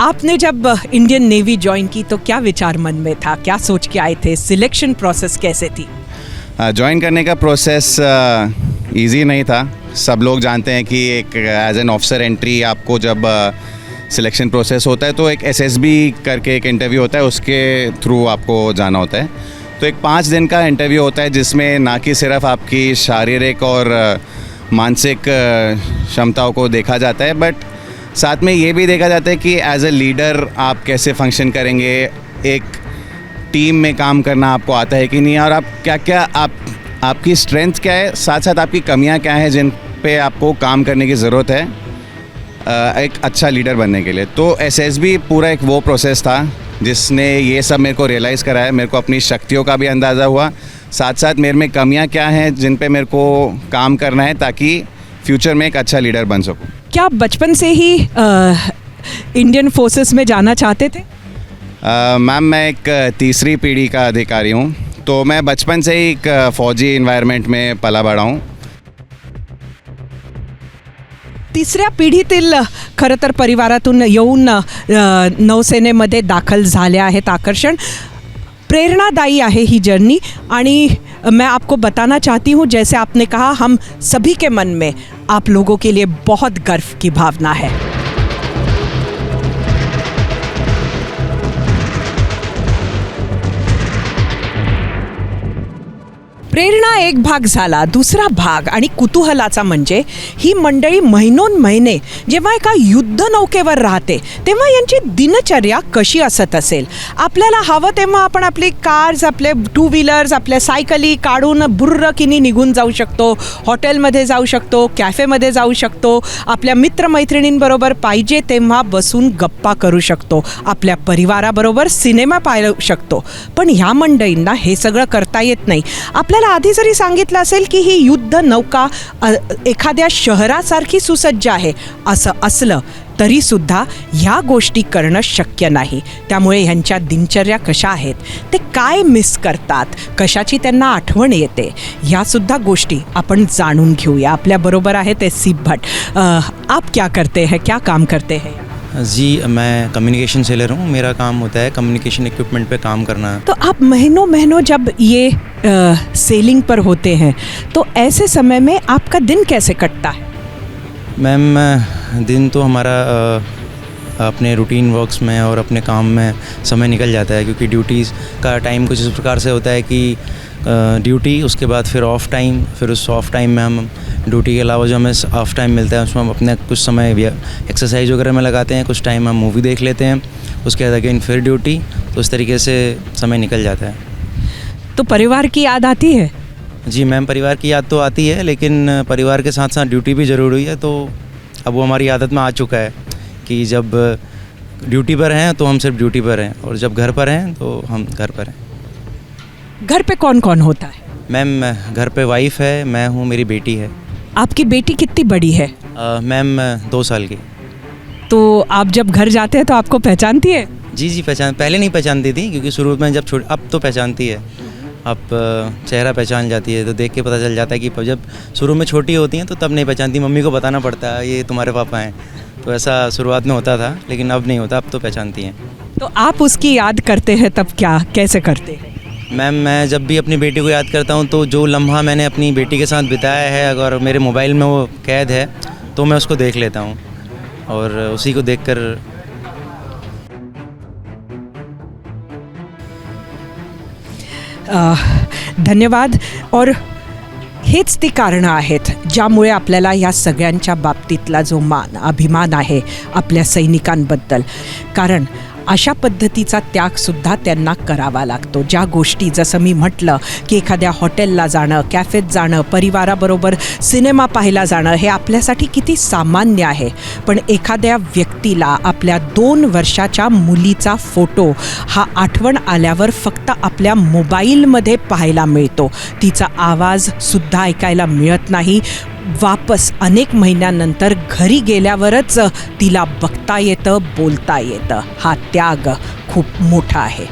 आपने जब इंडियन नेवी ज्वाइन की तो क्या विचार मन में था, क्या सोच के आए थे, सिलेक्शन प्रोसेस कैसे थी? ज्वाइन करने का प्रोसेस इजी नहीं था। सब लोग जानते हैं कि एक एज एन ऑफिसर एंट्री आपको जब सिलेक्शन प्रोसेस होता है तो एक SSB करके एक इंटरव्यू होता है, उसके थ्रू आपको जाना होता है। तो एक 5 दिन का इंटरव्यू होता है जिसमें ना कि सिर्फ आपकी शारीरिक और मानसिक क्षमताओं को देखा जाता है, बट साथ में ये भी देखा जाता है कि एज ए लीडर आप कैसे फंक्शन करेंगे, एक टीम में काम करना आपको आता है कि नहीं, और आप क्या आपकी स्ट्रेंथ क्या है, साथ साथ आपकी कमियां क्या हैं जिन पे आपको काम करने की ज़रूरत है एक अच्छा लीडर बनने के लिए। तो SSB पूरा एक वो प्रोसेस था जिसने ये सब मेरे को रियलाइज़ कराया। मेरे को अपनी शक्तियों का भी अंदाज़ा हुआ, साथ साथ मेरे में कमियां क्या हैं जिन पे मेरे को काम करना है ताकि फ्यूचर में एक अच्छा लीडर बन सकूं। क्या आप बचपन से ही इंडियन फोर्सेस में जाना चाहते थे? मैम, मैं एक तीसरी पीढ़ी का अधिकारी हूँ, तो मैं बचपन से ही एक फ़ौजी इन्वायरमेंट में पला बड़ा हूँ। तिसऱ्या पिढीतील खरं तर परिवारातून येऊन नौसेनेमध्ये दाखल झाले आहेत आकर्षण। प्रेरणादायी आहे ही जर्नी, आणि मैं आपको बताना चाहती हूँ, जैसे आपने कहा, हम सभी के मन में आप लोगों के लिए बहुत गर्व की भावना है। प्रेरणा एक भाग झाला, दुसरा भाग आणि कुतूहलाचा म्हणजे ही मंडळी महिनोन्महिने जेव्हा एका युद्ध नौकेवर राहते तेव्हा यांची दिनचर्या कशी असत असेल। आपल्याला हवं तेव्हा आपण आपली कार्स, आपले 2 व्हीलर्स, आपल्या सायकली काढून बुर्रकिनी निघून जाऊ शकतो, हॉटेलमध्ये जाऊ शकतो, कॅफेमध्ये जाऊ शकतो, आपल्या मित्रमैत्रिणींबरोबर पाहिजे तेव्हा बसून गप्पा करू शकतो, आपल्या परिवाराबरोबर सिनेमा पाहू शकतो। पण ह्या मंडळींना हे सगळं करता येत नाही। आपल्याला आधी जरी सांगितलं असेल की ही युद्ध नौका एखाद्या शहरासारखी सुसज्ज आहे असं असलं तरी सुद्धा ह्या गोष्टी करणं शक्य नाही। त्यामुळे ह्यांच्या दिनचर्या कशा आहेत, ते काय मिस करतात, कशाची त्यांना आठवण येते, ह्या सुद्धा गोष्टी आपण जाणून घेऊया। आपल्याबरोबर आहेत SC भट्ट। आप क्या करते हैं, क्या काम करते हैं? जी, मैं कम्युनिकेशन सेलर हूँ। मेरा काम होता है कम्युनिकेशन इक्विपमेंट पे काम करना। तो आप महीनों जब ये सेलिंग पर होते हैं तो ऐसे समय में आपका दिन कैसे कटता है? मैम, दिन तो हमारा अपने रूटीन वर्क्स में और अपने काम में समय निकल जाता है, क्योंकि ड्यूटीज़ का टाइम कुछ इस प्रकार से होता है कि ड्यूटी, उसके बाद फिर ऑफ टाइम, फिर उस ऑफ टाइम में हम ड्यूटी के अलावा जो हमें ऑफ टाइम मिलता है उसमें हम अपने कुछ समय एक्सरसाइज वगैरह में लगाते हैं, कुछ टाइम हम मूवी देख लेते हैं, उसके बाद अगेन फिर ड्यूटी। तो इस तरीके से समय निकल जाता है। तो परिवार की याद आती है? जी मैम, परिवार की याद तो आती है, लेकिन परिवार के साथ साथ ड्यूटी भी ज़रूरी है। तो अब वो हमारी आदत में आ चुका है कि जब ड्यूटी पर हैं तो हम सिर्फ ड्यूटी पर हैं, और जब घर पर हैं तो हम घर पर हैं। घर पे कौन कौन होता है? मैम, घर पे वाइफ है, मैं हूँ, मेरी बेटी है। आपकी बेटी कितनी बड़ी है? मैम, 2 साल की। तो आप जब घर जाते हैं तो आपको पहचानती है? जी, पहले नहीं पहचानती थी, क्योंकि शुरू में जब अब तो पहचानती है। अब चेहरा पहचान जाती है, तो देख के पता चल जाता है कि जब शुरू में छोटी होती हैं तो तब नहीं पहचानती, मम्मी को बताना पड़ता है ये तुम्हारे पापा हैं। तो ऐसा शुरुआत में होता था, लेकिन अब नहीं होता, अब तो पहचानती हैं। तो आप उसकी याद करते हैं तब कैसे करते हैं? मैम, मैं जब भी अपनी बेटी को याद करता हूँ तो जो लम्हा मैंने अपनी बेटी के साथ बिताया है, अगर मेरे मोबाइल में वो कैद है तो मैं उसको देख लेता हूँ, और उसी को देखकर धन्यवाद। और हेच ती कारणं आहेत ज्यामुळे आपल्याला या सगळ्यांच्या बाबतीतला जो अभिमान आहे आपल्या सैनिकांबद्दल, कारण अशा पद्धतीचा त्यागसुद्धा त्यांना करावा लागतो। ज्या गोष्टी, जसं मी म्हटलं की एखाद्या हॉटेलला जाणं, कॅफेत जाणं, परिवाराबरोबर सिनेमा पाहायला जाणं, हे आपल्यासाठी किती सामान्य आहे, पण एखाद्या व्यक्तीला आपल्या 2 वर्षाच्या मुलीचा फोटो हा आठवण आल्यावर फक्त आपल्या मोबाईलमध्ये पाहायला मिळतो, तिचा आवाजसुद्धा ऐकायला मिळत नाही। वापस अनेक महिन्यानंतर घरी गेल्यावरच तिला बघता येतं, बोलता येतं। हा त्याग खूप मोठा आहे।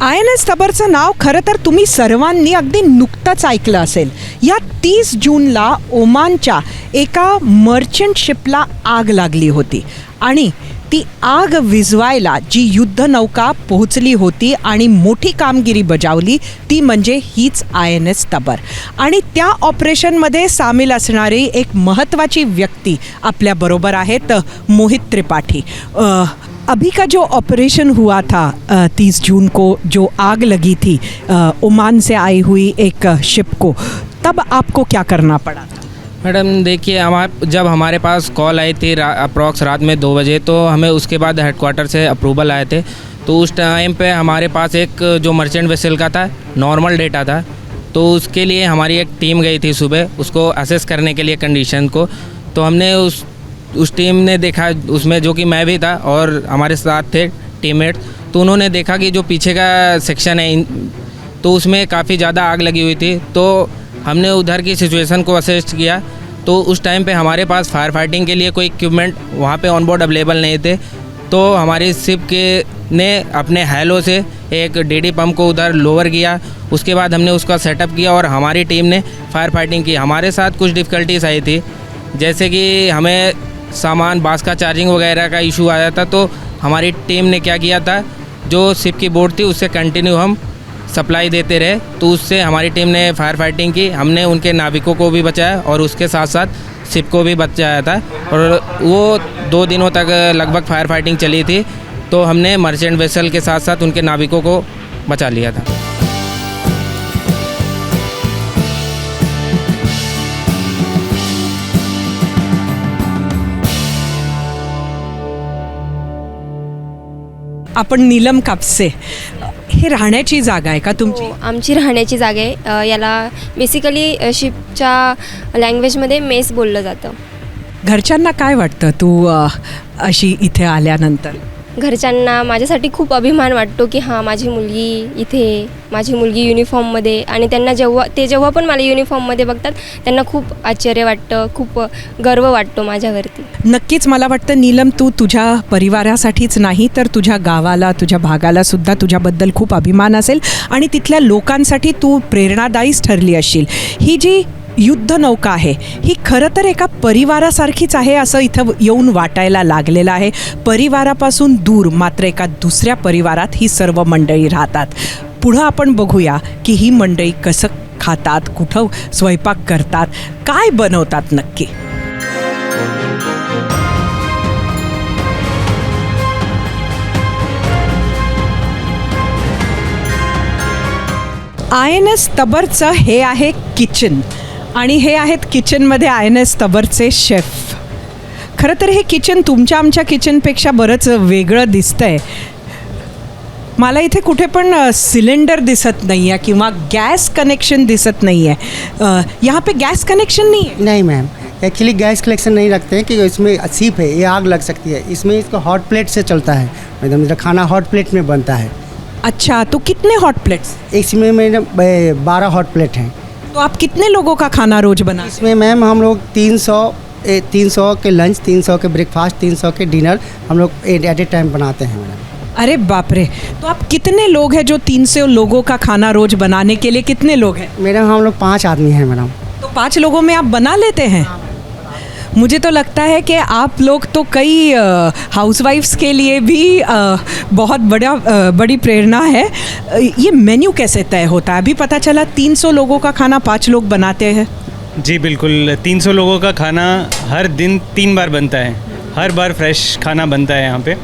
INS तबरचं नाव खरं तर तुम्ही सर्वांनी अगदी नुकतंच ऐकलं असेल। या 30 जूनला ओमानच्या एका मर्चंट शिपला आग लागली होती आणि ती आग विझवायला जी युद्धनौका पोहोचली होती आणि मोठी कामगिरी बजावली ती म्हणजे हीच INS तबर. आणि त्या ऑपरेशनमध्ये सामील असणारी एक महत्त्वाची व्यक्ती आपल्याबरोबर आहेत, मोहित त्रिपाठी. अभी का जो ऑपरेशन हुआ था 30 जून को, जो आग लगी थी ओमान से आई हुई एक शिप को, तब आपको क्या करना पड़ा? मैडम देखिए, जब हमारे पास कॉल आई थी अप्रॉक्स रात में 2 बजे, तो हमें उसके बाद हेडक्वार्टर से अप्रूवल आए थे. तो उस टाइम पे हमारे पास एक जो मर्चेंट वेसल का था नॉर्मल डेटा था, तो उसके लिए हमारी एक टीम गई थी सुबह उसको असेस करने के लिए कंडीशन को. तो हमने उस टीम ने देखा, उसमें जो कि मैं भी था और हमारे साथ थे टीममेट, तो उन्होंने देखा कि जो पीछे का सेक्शन है तो उसमें काफ़ी ज़्यादा आग लगी हुई थी. तो हमने उधर की सिचुएशन को असेस किया. तो उस टाइम पे हमारे पास फायर फाइटिंग के लिए कोई इक्विपमेंट वहाँ पे ऑन बोर्ड अवेलेबल नहीं थे. तो हमारी शिप के ने अपने हैलो से एक DD पंप को उधर लोअर किया. उसके बाद हमने उसका सेटअप किया और हमारी टीम ने फायर फाइटिंग की. हमारे साथ कुछ डिफ़िकल्टीज आई थी, जैसे कि हमें सामान बास का चार्जिंग वगैरह का इशू आया था. तो हमारी टीम ने क्या किया था, जो शिप की बोट थी उससे कंटिन्यू हम सप्लाई देते रहे. तो उससे हमारी टीम ने फायर फाइटिंग की. हमने उनके नाविकों को भी बचाया और उसके साथ साथ शिप को भी बचाया था. और वो 2 दिनों तक लगभग फायर फाइटिंग चली थी. तो हमने मर्चेंट वेसल के साथ साथ उनके नाविकों को बचा लिया था. आपण नीलम कापसे, हे राहण्याची जागा आहे का तुमची? आमची राहण्याची जागा आहे. याला बेसिकली शिपच्या लँग्वेजमध्ये मेस बोललं जातं. घरच्यांना काय वाटतं तू अशी इथे आल्यानंतर? घरच्यांना माझ्यासाठी खूप अभिमान वाटतो की हां, माझी मुलगी इथे, माझी मुलगी युनिफॉर्ममध्ये. आणि त्यांना जेव्हा पण मला युनिफॉर्ममध्ये बघतात त्यांना खूप आश्चर्य वाटतं, खूप गर्व वाटतो माझ्यावरती. नक्कीच मला वाटतं नीलम, तू तुझ्या परिवारासाठीच नाही तर तुझ्या गावाला, तुझ्या भागाला सुद्धा तुझ्याबद्दल खूप अभिमान असेल आणि तिथल्या लोकांसाठी तू प्रेरणादायीच ठरली असशील. ही जी युद्धनौका आहे ही खरं तर एका परिवारासारखीच आहे असं इथं येऊन वाटायला लागलेलं आहे. परिवारापासून दूर मात्र एका दुसऱ्या परिवारात ही सर्व मंडळी राहतात. पुढं आपण बघूया की ही मंडळी कसं खातात, कुठं स्वयंपाक करतात, काय बनवतात नक्की. INS तबरचं हे आहे किचन आणि हे आहेत किचनमध्ये INS तबरचे शेफ. खरं तर हे किचन तुमच्या आमच्या किचनपेक्षा बरंच वेगळं दिसतं आहे. मला इथे कुठे पण सिलेंडर दिसत नाही आहे किंवा गॅस कनेक्शन दिसत नहीं है. यहाँ पे गैस कनेक्शन नहीं है? नहीं मैम, एक्चुअली गैस कलेक्शन नहीं रखते हैं कि इसमें सीप है, ये आग लग सकती है. इसमें इसको हॉट प्लेट से चलता है, मतलब खाना हॉट प्लेट में बनता है. अच्छा, तो कितने हॉट प्लेट्स? इसमें मेरे 12 हॉट प्लेट हैं. तो आप कितने लोगों का खाना रोज बना? इसमें मैम हम लोग 300 के लंच, 300 के ब्रेकफास्ट, 300 के डिनर हम लोग एट ए टाइम बनाते हैं मैडम. अरे बाप रे, तो आप कितने लोग हैं जो 300 लोगों का खाना रोज बनाने के लिए? कितने लोग हैं? मैडम हम लोग 5 आदमी हैं मैडम. तो 5 लोगों में आप बना लेते हैं? मुझे तो लगता है कि आप लोग तो कई हाउसवाइफ्स के लिए भी बहुत बड़ी प्रेरणा है. ये मेन्यू कैसे तय होता है? अभी पता चला 300 लोगों का खाना 5 लोग बनाते हैं. जी बिल्कुल, 300 लोगों का खाना हर दिन 3 बार बनता है. हर बार फ्रेश खाना बनता है यहाँ पे.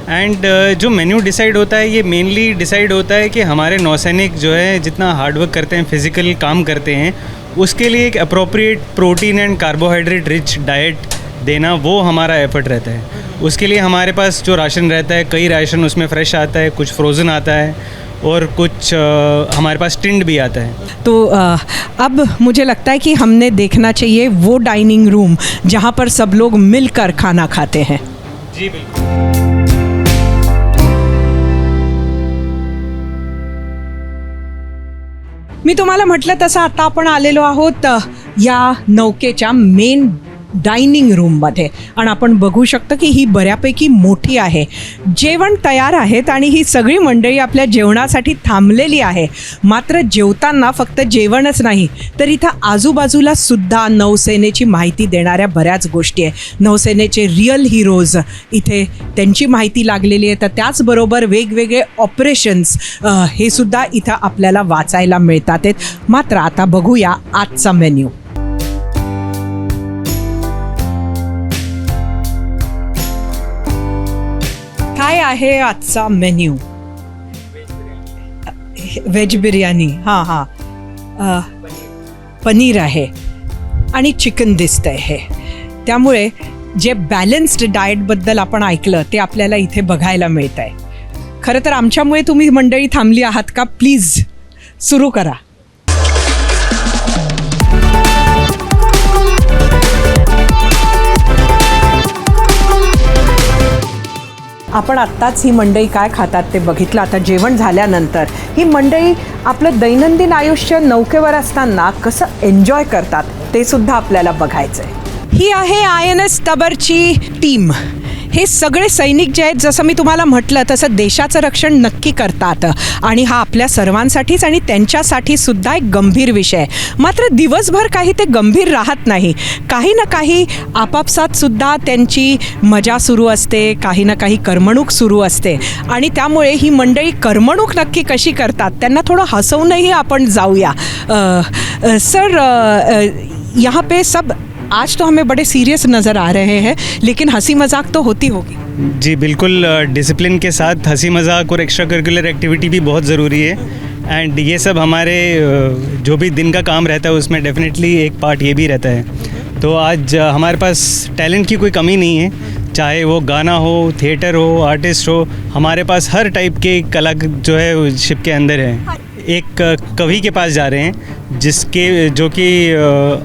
एंड जो मेन्यू डिसाइड होता है ये मेनली डिसाइड होता है कि हमारे नौसैनिक जो है जितना हार्डवर्क करते हैं, फिज़िकल काम करते हैं, उसके लिए एक appropriate protein and carbohydrate rich diet देना वो हमारा एफर्ट रहता है. उसके लिए हमारे पास जो राशन रहता है, कई राशन उसमें फ्रेश आता है, कुछ फ्रोज़न आता है और कुछ हमारे पास टिंड भी आता है. तो अब मुझे लगता है कि हमने देखना चाहिए वो डाइनिंग रूम जहाँ पर सब लोग मिलकर खाना खाते हैं. जी बिल्कुल. मी तुम्हाला म्हटलं तसं आता आपण आलेलो आहोत या नौकेच्या मेन डायनिंग रूममध्ये आणि आपण बघू शकतो की ही बऱ्यापैकी मोठी आहे. जेवण तयार आहेत आणि ही सगळी मंडळी आपल्या जेवणासाठी थांबलेली आहे. मात्र जेवताना फक्त जेवणच नाही तर इथं आजूबाजूला सुद्धा नौसेनेची माहिती देणाऱ्या बऱ्याच गोष्टी आहे. नौसेनेचे रिअल हिरोज इथे त्यांची माहिती लागलेली आहे. तर त्याचबरोबर वेगवेगळे ऑपरेशन्स हे सुद्धा इथं आपल्याला वाचायला मिळतात. मात्र आता बघूया आजचा मेन्यू. काय आहे आजचा मेन्यू? व्हेज बिर्याणी, हां पनीर आहे आणि चिकन दिसतंय हे. त्यामुळे जे बॅलन्स्ड डाएटबद्दल आपण ऐकलं ते आपल्याला इथे बघायला मिळत आहे. खरं तर आमच्यामुळे तुम्ही मंडळी थांबली आहात का? प्लीज सुरू करा. आपण आत्ताच ही मंडळी काय खातात ते बघितलं. आता जेवण झाल्यानंतर ही मंडळी आपलं दैनंदिन आयुष्य नौकेवर असताना कसं एन्जॉय करतात ते सुद्धा आपल्याला बघायचं आहे. ही आहे INS तबरची टीम. हे सगळे सैनिक जे आहेत, जसं मी तुम्हाला म्हटलं तसं देशाचं रक्षण नक्की करतात आणि हा आपल्या सर्वांसाठीच आणि त्यांच्यासाठी सुद्धा एक गंभीर विषय आहे. मात्र दिवसभर काही ते गंभीर राहत नाही. काही ना काही आपापसात सुद्धा त्यांची मजा सुरू असते, काही ना काही करमणूक सुरू असते आणि त्यामुळे ही मंडळी करमणूक नक्की कशी करतात त्यांना थोडं हसवूनही आपण जाऊया. सर, यहाँ पे सब आज तो हमें बड़े सीरियस नज़र आ रहे हैं, लेकिन हंसी मजाक तो होती होगी. जी बिल्कुल, डिसिप्लिन के साथ हंसी मजाक और एक्स्ट्रा करिकुलर एक्टिविटी भी बहुत ज़रूरी है. एंड ये सब हमारे जो भी दिन का काम रहता है उसमें डेफिनेटली एक पार्ट ये भी रहता है. तो आज हमारे पास टैलेंट की कोई कमी नहीं है. चाहे वो गाना हो, थिएटर हो, आर्टिस्ट हो, हमारे पास हर टाइप के कला जो है शिप के अंदर है. एक कवि के पास जा रहे हैं जो कि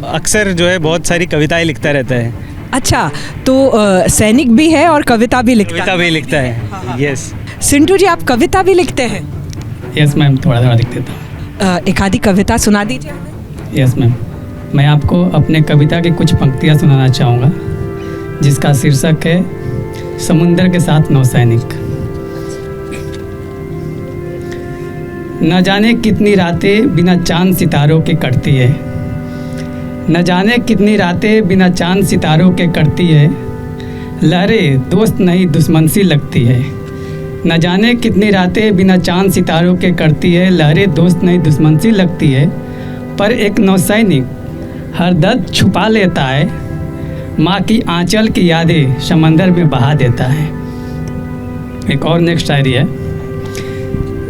अक्सर जो है बहुत सारी कविताएं लिखता रहता है. अच्छा, तो सैनिक भी है और कविता भी लिखता है. यस. सिंटू जी, आप कविता भी लिखते हैं? यस मैम, थोड़ा थोड़ा लिख देता हूँ. एक आधी कविता सुना दीजिए. यस मैम, मैं आपको अपने कविता की कुछ पंक्तियाँ सुनाना चाहूँगा जिसका शीर्षक है समुंदर के साथ नौसैनिक. न जाने कितनी रातें बिना चांद सितारों के कटती है, न जाने कितनी रातें बिना चांद सितारों के कटती है, लहरें दोस्त नहीं दुश्मन सी लगती है. न जाने कितनी रातें बिना चांद सितारों के कटती है, लहरें दोस्त नहीं दुश्मन सी लगती है, पर एक नौसैनिक हर दर्द छुपा लेता है, माँ की आंचल की यादें समंदर में बहा देता है. एक और नेक्स्ट शायरी है.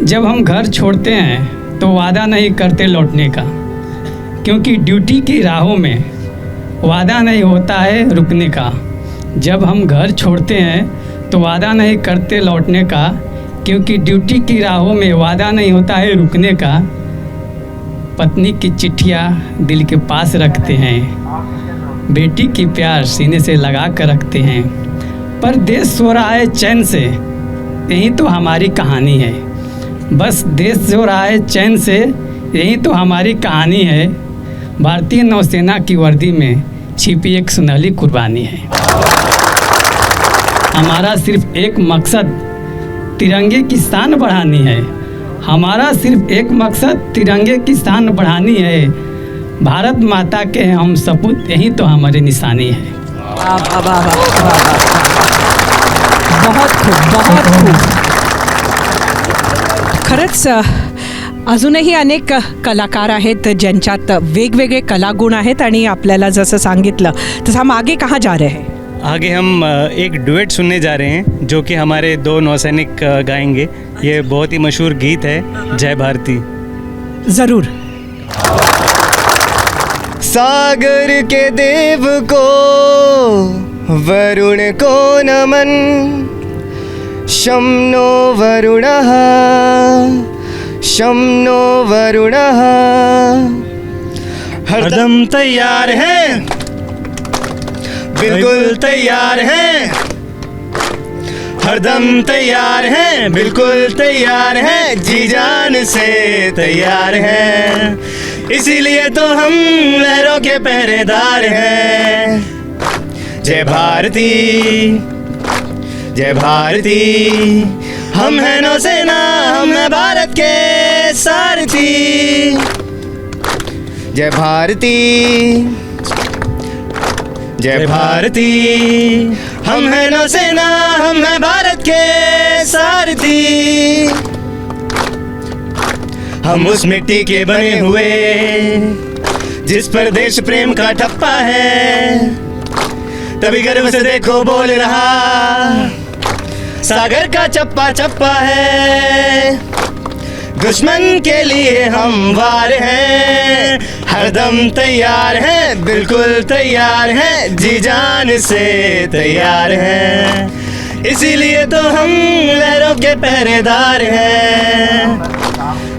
जब हम घर छोड़ते हैं तो वादा नहीं करते लौटने का, क्योंकि ड्यूटी की राहों में वादा नहीं होता है रुकने का. जब हम घर छोड़ते हैं तो वादा नहीं करते लौटने का, क्योंकि ड्यूटी की राहों में वादा नहीं होता है रुकने का. पत्नी की चिट्ठियाँ दिल के पास रखते हैं, बेटी की प्यार सीने से लगा कर रखते हैं, पर देश सो रहा है चैन से, यही तो हमारी कहानी है. बस देश सो रहा है चैन से, यही तो हमारी कहानी है. भारतीय नौसेना की वर्दी में छिपी एक सुनहली कुर्बानी है. हमारा सिर्फ एक मकसद तिरंगे की शान बढ़ानी है. हमारा सिर्फ एक मकसद तिरंगे की शान बढ़ानी है. भारत माता के हम सपूत, यही तो हमारी निशानी है. बहुत खूप, बहुत खूप. खरंच अजूनही अनेक कलाकार आहेत ज्यांच्यात वेगवेगळे कलागुण आहेत आणि आपल्याला जसं सांगितलं तसं हम आगे कहाँ जा रहे हैं? आगे हम एक डुएट सुनने जा रहे हैं जो कि हमारे दो नौसैनिक गाएंगे. ये बहुत ही मशहूर गीत है, जय भारती. ज़रूर. सागर के देव को वरुण को नमन, शम्नो वरुणः शम्नो वरुणः. हरदम तैयार है, बिल्कुल तैयार है, हरदम तैयार है, बिल्कुल तैयार है, जी जान से तैयार है. इसीलिए तो हम लहरों के पहरेदार हैं. जय भारती, जय भारती, हम हैं नौसेना, हम हैं भारत के सारथी। जय भारती, जय भारती, हम हैं नौसेना, हम हैं भारत के सारथी। हम उस मिट्टी के बने हुए जिस पर देश प्रेम का ठप्पा है, तभी गर्व से देखो बोल रहा सागर का चप्पा चप्पा है। दुश्मन के लिए हम वार हैं, हरदम तैयार हैं, बिल्कुल तैयार हैं, जी जान से तैयार हैं। इसीलिए तो हम लहरों के पहरेदार हैं।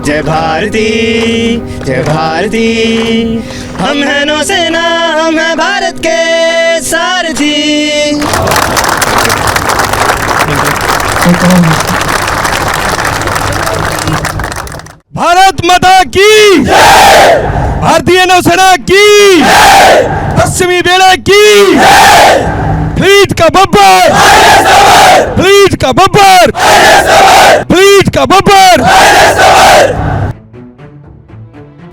जय भारती, जय भारती, हम हैं नौसेना, हम हैं भारत के सारथी। भारत माता की जय, भारतीय नौसेना की जय, पश्चिमी बेड़ा की जय, फ्लीट का बब्बर, फ्लीट का बब्बर, फ्लीट का बब्बर।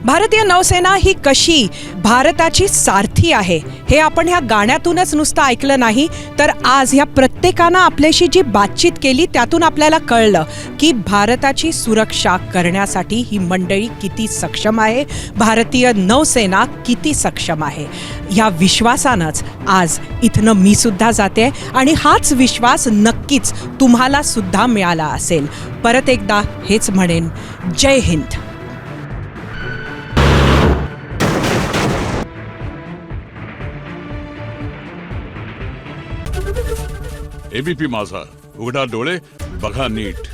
भारतीय नौसेना ही कशी भारताची सारथी आहे हे आपण ह्या गाण्यातूनच नुसतं ऐकलं नाही, तर आज ह्या प्रत्येकानं आपल्याशी जी बातचीत केली त्यातून आपल्याला कळलं की भारताची सुरक्षा करण्यासाठी ही मंडळी किती सक्षम आहे, भारतीय नौसेना किती सक्षम आहे। ह्या विश्वासानंच आज इथनं मी सुद्धा जाते आणि हाच विश्वास नक्कीच तुम्हाला सुद्धा मिळाला असेल। परत एकदा हेच म्हणेन, जय हिंद। एबीपी माझा, उघडा डोळे बघा नीट।